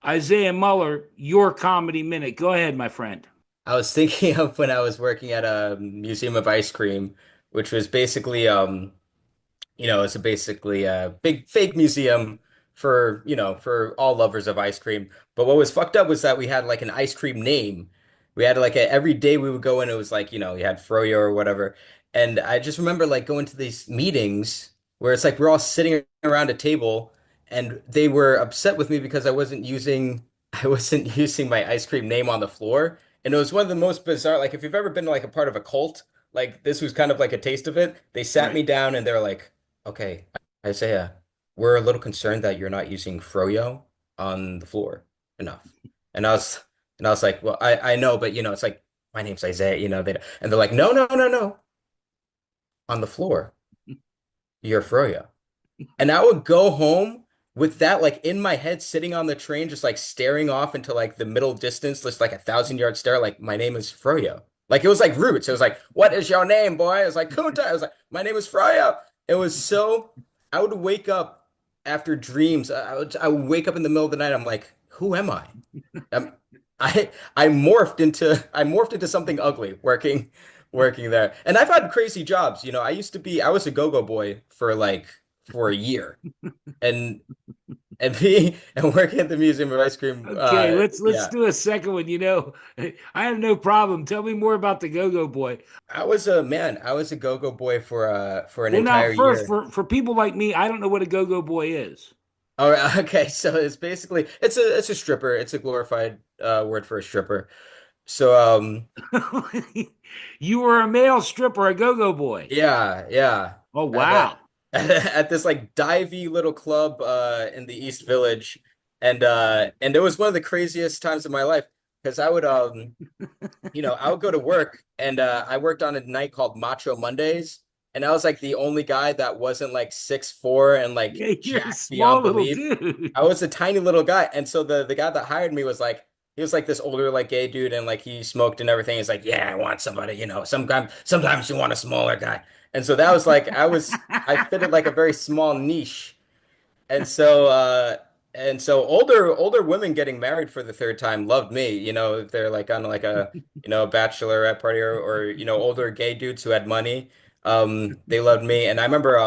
Isaiah Mueller, your comedy minute. Go ahead, my friend. I was thinking of when I was working at a museum of ice cream, which was basically it's basically a big fake museum for, for all lovers of ice cream. But what was fucked up was that we had like an ice cream name. We had like every day we would go in, it was like, you had Froyo or whatever. And I just remember like going to these meetings where it's like we're all sitting around a table and they were upset with me because I wasn't using my ice cream name on the floor. And it was one of the most bizarre, like if you've ever been like a part of a cult, like this was kind of like a taste of it. They sat Right. me down and they're like, okay, Isaiah, we're a little concerned that you're not using Froyo on the floor enough. And I was like, well, I know, but it's like my name's Isaiah, and they're like, no, no, no, no, on the floor, you're Froyo. And I would go home with that like in my head, sitting on the train, just like staring off into like the middle distance, just like 1,000 yard stare, like my name is Froyo. Like it was like roots. It was like, what is your name, boy? I was like, Kunta. I was like, my name is Froyo. It was so I would wake up after dreams. I would wake up in the middle of the night. I'm like, who am I? I'm, I morphed into something ugly working there. And I've had crazy jobs. I was a go-go boy for a year and and working at the Museum of Ice Cream. Okay, let's Yeah, do a second one. I have no problem. Tell me more about the Go-Go Boy. I was a go-go boy for an Well, now entire first, year. for people like me, I don't know what a Go-Go Boy is. All right, okay, so it's basically it's a stripper. It's a glorified word for a stripper. So You were a male stripper, a Go-Go Boy. yeah, yeah. Oh, At a wow. at this like divey little club in the East Village. And it was one of the craziest times of my life because I would go to work and I worked on a night called Macho Mondays. And I was like the only guy that wasn't like 6'4" and like Yeah, you're a jacked small beyond little belief. dude. I was a tiny little guy. And so the guy that hired me was like, he was like this older like gay dude and like he smoked and everything. He's like, yeah, I want somebody, sometimes you want a smaller guy. And so that was like I fitted like a very small niche. And so older women getting married for the third time loved me. If they're like on like a bachelorette party or older gay dudes who had money. They loved me. And I remember